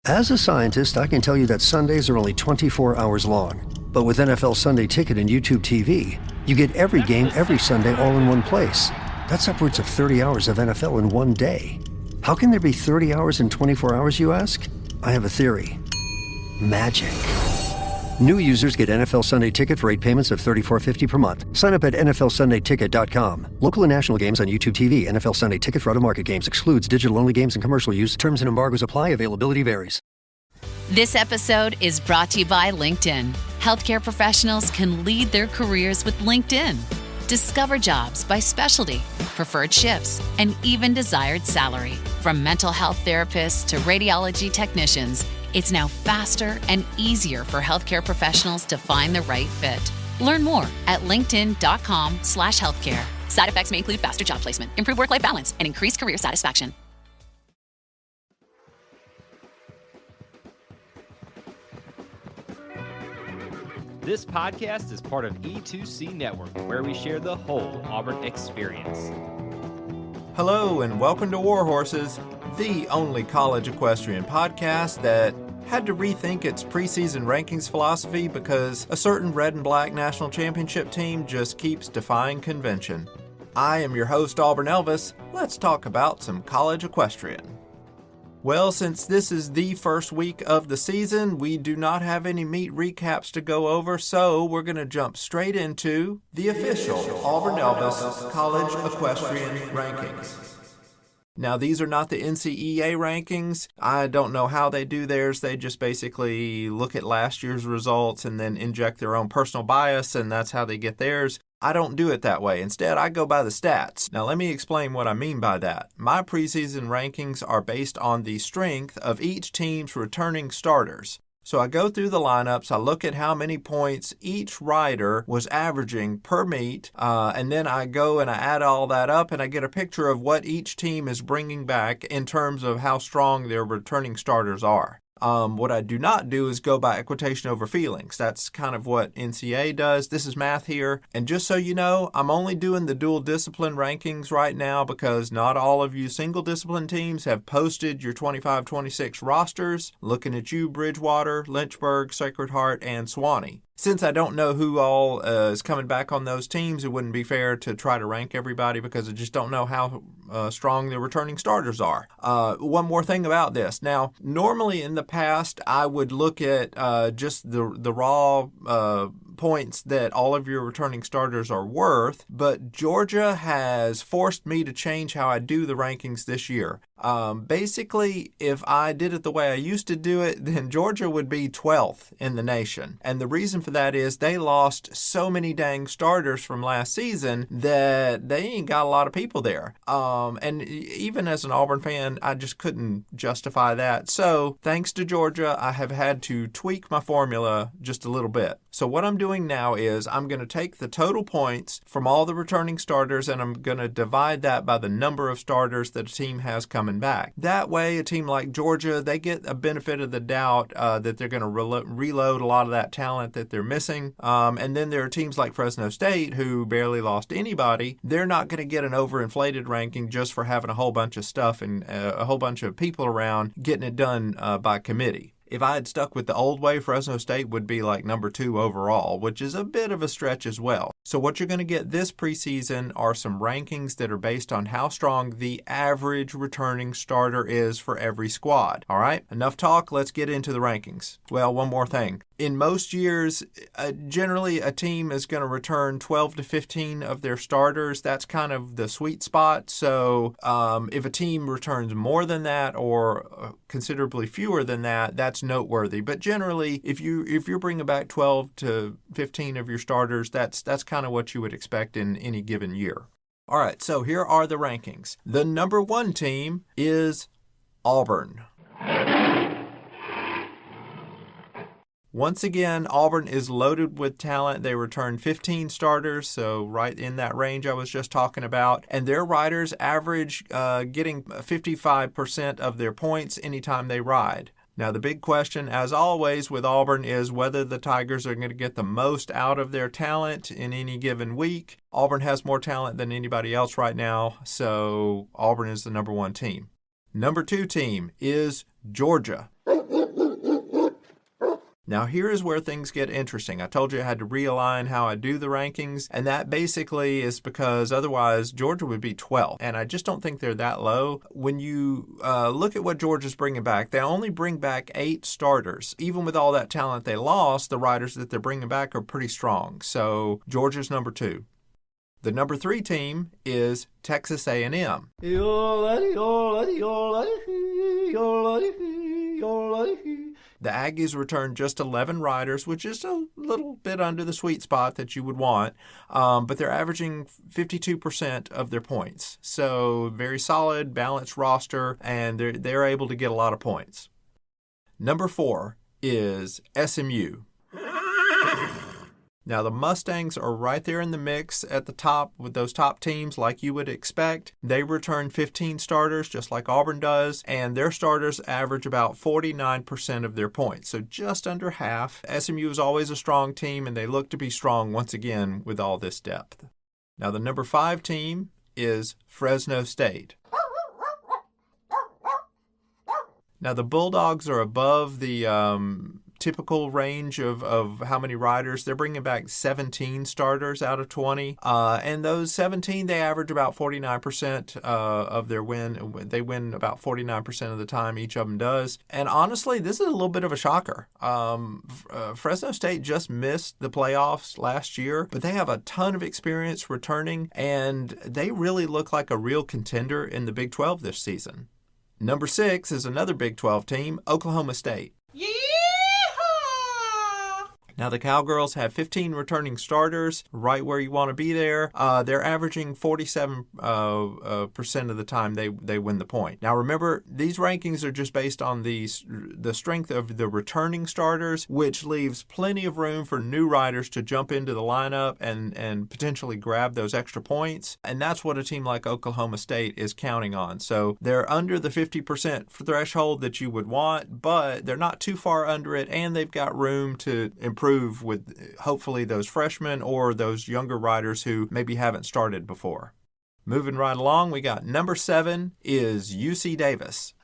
As a scientist, I can tell you that Sundays are only 24 hours long. But with NFL Sunday Ticket and YouTube TV, you get every game every Sunday all in one place. That's upwards of 30 hours of NFL in one day. How can there be 30 hours in 24 hours, you ask? I have a theory. Magic. New users get NFL Sunday Ticket for 8 payments of $34.50 per month. Sign up at NFLSundayTicket.com. Local and national games on YouTube TV. NFL Sunday Ticket for out-of-market games excludes digital-only games and commercial use. Terms and embargoes apply. Availability varies. This episode is brought to you by LinkedIn. Healthcare professionals can lead their careers with LinkedIn. Discover jobs by specialty, preferred shifts, and even desired salary. From mental health therapists to radiology technicians, it's now faster and easier for healthcare professionals to find the right fit. Learn more at linkedin.com/healthcare. Side effects may include faster job placement, improved work-life balance, and increased career satisfaction. This podcast is part of E2C Network, where we share the whole Auburn experience. Hello and welcome to War Horses, the only college equestrian podcast that had to rethink its preseason rankings philosophy because a certain red and black national championship team just keeps defying convention. I am your host, Auburn Elvis. Let's talk about some college equestrian. Well, since this is the first week of the season, we do not have any meet recaps to go over, so we're going to jump straight into the official Auburn Elvis College Equestrian Rankings. Now, these are not the NCEA rankings. I don't know how they do theirs. They just basically look at last year's results and then inject their own personal bias, and that's how they get theirs. I don't do it that way. Instead, I go by the stats. Now, let me explain what I mean by that. My preseason rankings are based on the strength of each team's returning starters. So I go through the lineups, I look at how many points each rider was averaging per meet, and then I go and I add all that up and I get a picture of what each team is bringing back in terms of how strong their returning starters are. What I do not do is go by equitation over feelings. That's kind of what NCEA does. This is math here. And just so you know, I'm only doing the dual discipline rankings right now because not all of you single discipline teams have posted your 25-26 rosters. Looking at you, Bridgewater, Lynchburg, Sacred Heart, and Sewanee. Since I don't know who all is coming back on those teams, it wouldn't be fair to try to rank everybody because I just don't know how strong the returning starters are. One more thing about this. Now, normally in the past, I would look at just the raw points that all of your returning starters are worth, but Georgia has forced me to change how I do the rankings this year. Basically, if I did it the way I used to do it, then Georgia would be 12th in the nation. And the reason for that is they lost so many dang starters from last season that they ain't got a lot of people there. And even as an Auburn fan, I just couldn't justify that. So thanks to Georgia, I have had to tweak my formula just a little bit. So what I'm doing now is I'm going to take the total points from all the returning starters and I'm going to divide that by the number of starters that a team has coming back. That way, a team like Georgia, they get a benefit of the doubt that they're going to reload a lot of that talent that they're missing. And then there are teams like Fresno State who barely lost anybody. They're not going to get an overinflated ranking just for having a whole bunch of stuff and a whole bunch of people around getting it done by committee. If I had stuck with the old way, Fresno State would be like number 2 overall, which is a bit of a stretch as well. So what you're going to get this preseason are some rankings that are based on how strong the average returning starter is for every squad. All right, enough talk. Let's get into the rankings. Well, one more thing. In most years, generally a team is going to return 12 to 15 of their starters. That's kind of the sweet spot. So if a team returns more than that or considerably fewer than that, that's noteworthy. But generally, if you're bringing back 12 to 15 of your starters, that's kind of what you would expect in any given year. All right, so here are the rankings. The number 1 team is Auburn. Once again, Auburn is loaded with talent. They returned 15 starters, so right in that range I was just talking about. And their riders average getting 55% of their points anytime they ride. Now, the big question, as always with Auburn, is whether the Tigers are going to get the most out of their talent in any given week. Auburn has more talent than anybody else right now, so Auburn is the number 1 team. Number 2 team is Georgia. Now here is where things get interesting. I told you I had to realign how I do the rankings, and that basically is because otherwise Georgia would be 12th, and I just don't think they're that low. When you look at what Georgia's bringing back, they only bring back 8 starters. Even with all that talent they lost, the riders that they're bringing back are pretty strong. So Georgia's number 2. The number 3 team is Texas A&M. The Aggies returned just 11 riders, which is a little bit under the sweet spot that you would want, but they're averaging 52% of their points. So very solid, balanced roster, and they're able to get a lot of points. Number 4 is SMU. Now, the Mustangs are right there in the mix at the top with those top teams like you would expect. They return 15 starters just like Auburn does, and their starters average about 49% of their points, so just under half. SMU is always a strong team, and they look to be strong once again with all this depth. Now, the number 5 team is Fresno State. Now, the Bulldogs are above the typical range of how many riders. They're bringing back 17 starters out of 20. And those 17, they average about 49% of their win. They win about 49% of the time, each of them does. And honestly, this is a little bit of a shocker. Fresno State just missed the playoffs last year, but they have a ton of experience returning, and they really look like a real contender in the Big 12 this season. Number 6 is another Big 12 team, Oklahoma State. Now, the Cowgirls have 15 returning starters, right where you want to be there. They're averaging 47% of the time they win the point. Now, remember, these rankings are just based on the strength of the returning starters, which leaves plenty of room for new riders to jump into the lineup and potentially grab those extra points. And that's what a team like Oklahoma State is counting on. So they're under the 50% threshold that you would want, but they're not too far under it, and they've got room to improve with hopefully those freshmen or those younger riders who maybe haven't started before. Moving right along, we got number 7 is UC Davis.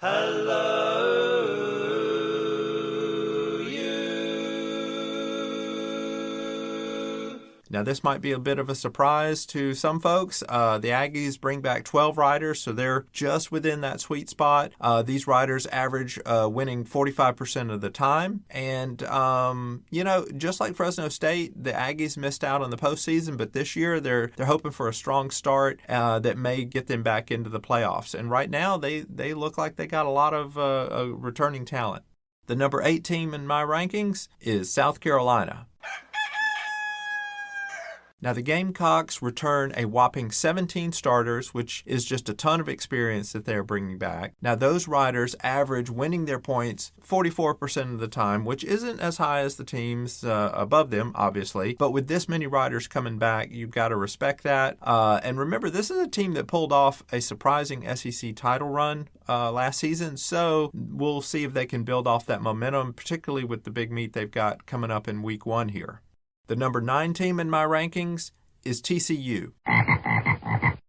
Now, this might be a bit of a surprise to some folks. The Aggies bring back 12 riders, so they're just within that sweet spot. These riders average winning 45% of the time. And, just like Fresno State, the Aggies missed out on the postseason, but this year they're hoping for a strong start that may get them back into the playoffs. And right now, they look like they got a lot of returning talent. The number 8 team in my rankings is South Carolina. Now, the Gamecocks return a whopping 17 starters, which is just a ton of experience that they're bringing back. Now, those riders average winning their points 44% of the time, which isn't as high as the teams above them, obviously. But with this many riders coming back, you've got to respect that. And remember, this is a team that pulled off a surprising SEC title run last season, so we'll see if they can build off that momentum, particularly with the big meet they've got coming up in week 1 here. The number 9 team in my rankings is TCU.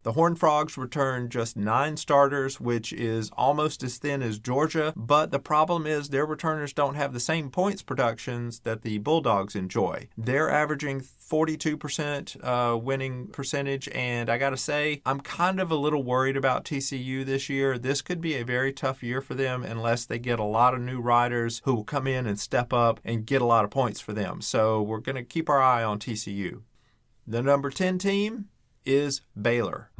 The Horned Frogs return just 9 starters, which is almost as thin as Georgia, but the problem is their returners don't have the same points productions that the Bulldogs enjoy. They're averaging 42% winning percentage, and I gotta say, I'm kind of a little worried about TCU this year. This could be a very tough year for them unless they get a lot of new riders who will come in and step up and get a lot of points for them. So we're going to keep our eye on TCU. The number 10 team is Baylor.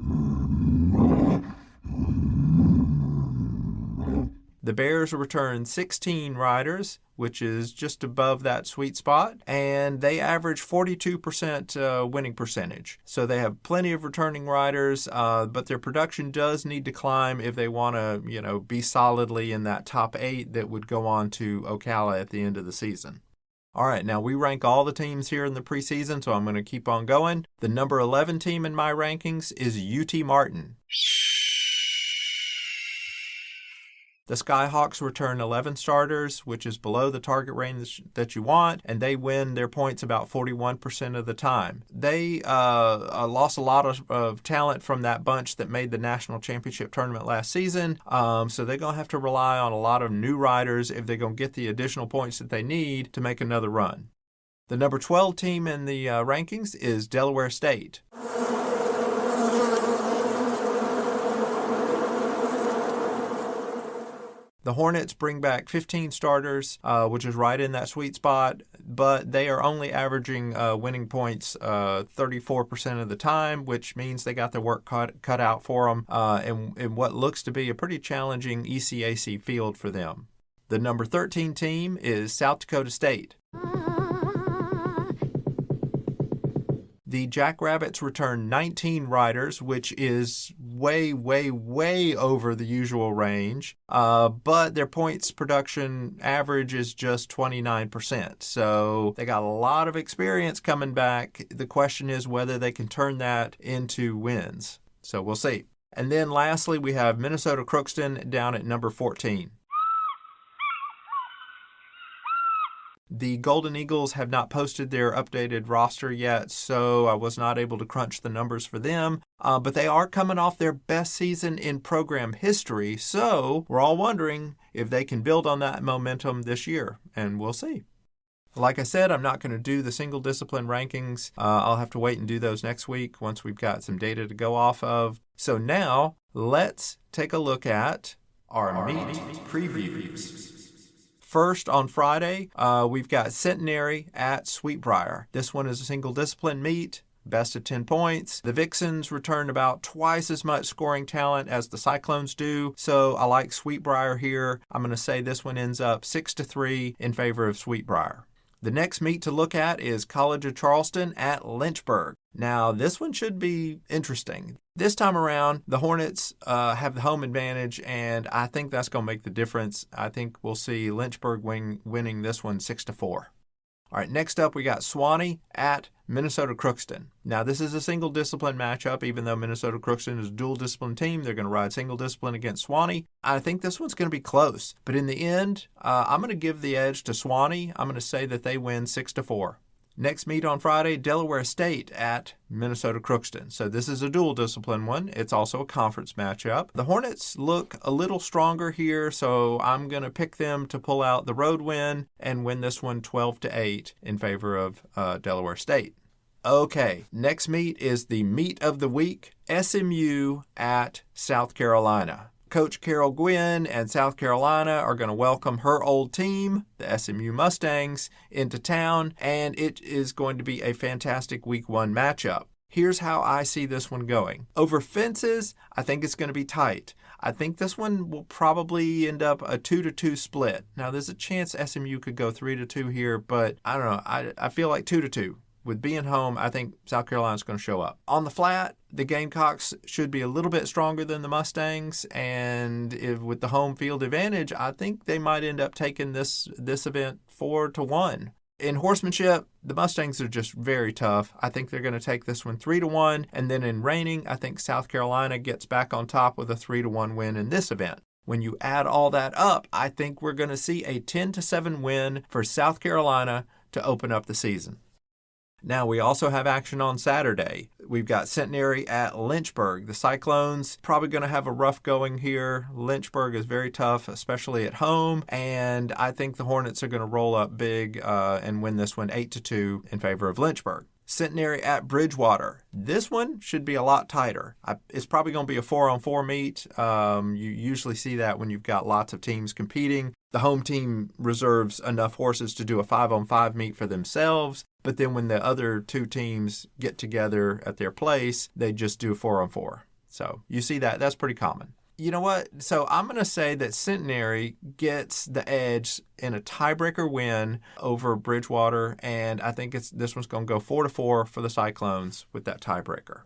The Bears return 16 riders, which is just above that sweet spot, and they average 42% winning percentage. So they have plenty of returning riders, but their production does need to climb if they want to, be solidly in that top 8 that would go on to Ocala at the end of the season. All right, now we rank all the teams here in the preseason, so I'm going to keep on going. The number 11 team in my rankings is UT Martin. The Skyhawks return 11 starters, which is below the target range that you want, and they win their points about 41% of the time. They lost a lot of talent from that bunch that made the national championship tournament last season, so they're going to have to rely on a lot of new riders if they're going to get the additional points that they need to make another run. The number 12 team in the rankings is Delaware State. The Hornets bring back 15 starters, which is right in that sweet spot, but they are only averaging winning points 34% of the time, which means they got their work cut out for them in what looks to be a pretty challenging ECAC field for them. The number 13 team is South Dakota State. The Jackrabbits return 19 riders, which is way, way, way over the usual range, but their points production average is just 29%. So they got a lot of experience coming back. The question is whether they can turn that into wins. So we'll see. And then lastly, we have Minnesota Crookston down at number 14. The Golden Eagles have not posted their updated roster yet, so I was not able to crunch the numbers for them. But they are coming off their best season in program history, so we're all wondering if they can build on that momentum this year, and we'll see. Like I said, I'm not going to do the single discipline rankings. I'll have to wait and do those next week once we've got some data to go off of. So now, let's take a look at our meet previews. First, on Friday, we've got Centenary at Sweetbriar. This one is a single discipline meet, best of 10 points. The Vixens return about twice as much scoring talent as the Cyclones do, so I like Sweetbriar here. I'm going to say this one ends up 6-3 in favor of Sweetbriar. The next meet to look at is College of Charleston at Lynchburg. Now, this one should be interesting. This time around, the Hornets have the home advantage, and I think that's going to make the difference. I think we'll see Lynchburg winning this one 6-4. All right, next up we got Suwanee at Minnesota Crookston. Now, this is a single discipline matchup. Even though Minnesota Crookston is a dual discipline team, they're going to ride single discipline against Suwanee. I think this one's going to be close. But in the end, I'm going to give the edge to Suwanee. I'm going to say that they win 6-4. Next meet on Friday, Delaware State at Minnesota Crookston. So this is a dual discipline one. It's also a conference matchup. The Hornets look a little stronger here, so I'm going to pick them to pull out the road win and win this one 12-8 in favor of Delaware State. Okay, next meet is the meet of the week, SMU at South Carolina. Coach Carol Gwynn and South Carolina are going to welcome her old team, the SMU Mustangs, into town, and it is going to be a fantastic Week 1 matchup. Here's how I see this one going. Over fences, I think it's going to be tight. I think this one will probably end up a 2-2 split. Now, there's a chance SMU could go 3-2 here, but I don't know. I feel like 2-2. With being home, I think South Carolina's going to show up. On the flat, the Gamecocks should be a little bit stronger than the Mustangs, and with the home field advantage, I think they might end up taking this event 4-1. In horsemanship, the Mustangs are just very tough. I think they're going to take this one 3-1, and then in reining, I think South Carolina gets back on top with a 3-1 win in this event. When you add all that up, I think we're going to see a 10-7 win for South Carolina to open up the season. Now, we also have action on Saturday. We've got Centenary at Lynchburg. The Cyclones probably going to have a rough going here. Lynchburg is very tough, especially at home, and I think the Hornets are going to roll up big and win this one 8-2 in favor of Lynchburg. Centenary at Bridgewater. This one should be a lot tighter. It's probably going to be a 4-on-4 meet. You usually see that when you've got lots of teams competing. The home team reserves enough horses to do a 5-on-5 meet for themselves, but then when the other two teams get together at their place, they just do 4-on-4. So you see that. That's pretty common. You know what? So I'm going to say that Centenary gets the edge in a tiebreaker win over Bridgewater, and I think this one's going to go 4-4 for the Cyclones with that tiebreaker.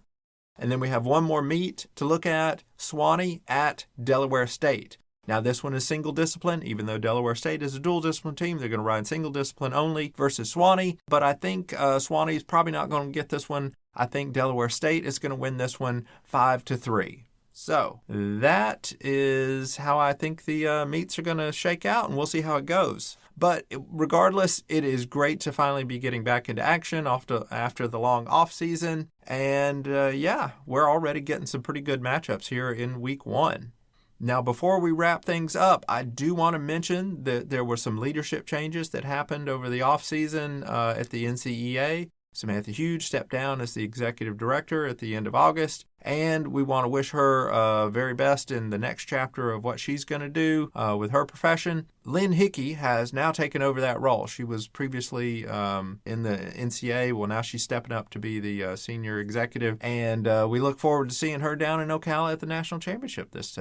And then we have one more meet to look at, Suwanee at Delaware State. Now, this one is single discipline. Even though Delaware State is a dual discipline team, they're going to ride single discipline only versus Suwanee. But I think Suwanee is probably not going to get this one. I think Delaware State is going to win this one 5-3. So that is how I think the meets are going to shake out, and we'll see how it goes. But regardless, it is great to finally be getting back into action after the long off season. And we're already getting some pretty good matchups here in week 1. Now, before we wrap things up, I do want to mention that there were some leadership changes that happened over the offseason at the NCEA. Samantha Hughes stepped down as the executive director at the end of August, and we want to wish her very best in the next chapter of what she's going to do with her profession. Lynn Hickey has now taken over that role. She was previously in the NCAA. Well, now she's stepping up to be the senior executive, and we look forward to seeing her down in Ocala at the national championship this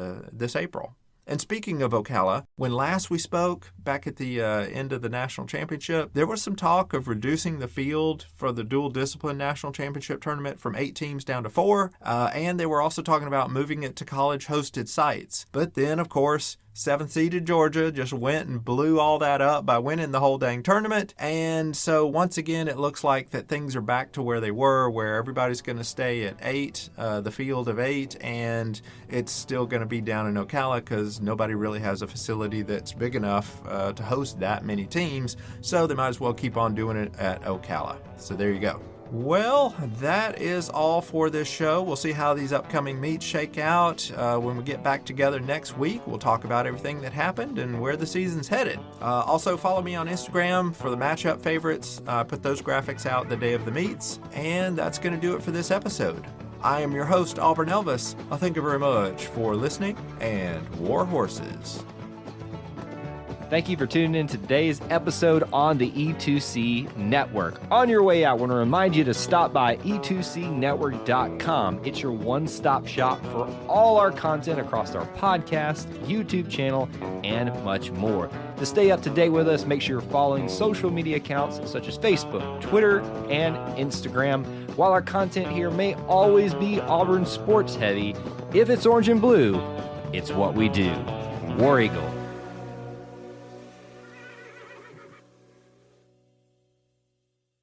April. And speaking of Ocala, when last we spoke, back at the end of the national championship, there was some talk of reducing the field for the dual discipline national championship tournament from 8 teams down to 4, and they were also talking about moving it to college-hosted sites. But then, of course, 7th-seeded Georgia just went and blew all that up by winning the whole dang tournament. And so once again, it looks like that things are back to where they were, where everybody's going to stay at 8, the field of 8, and it's still going to be down in Ocala because nobody really has a facility that's big enough to host that many teams. So they might as well keep on doing it at Ocala. So there you go. Well, that is all for this show. We'll see how these upcoming meets shake out. When we get back together next week, we'll talk about everything that happened and where the season's headed. Also, follow me on Instagram for the matchup favorites. Put those graphics out the day of the meets. And that's going to do it for this episode. I am your host, Auburn Elvis. Thank you very much for listening, and War Horses. Thank you for tuning in to today's episode on the E2C Network. On your way out, I want to remind you to stop by e2cnetwork.com. It's your one-stop shop for all our content across our podcast, YouTube channel, and much more. To stay up to date with us, make sure you're following social media accounts such as Facebook, Twitter, and Instagram. While our content here may always be Auburn sports heavy, if it's orange and blue, it's what we do. War Eagle.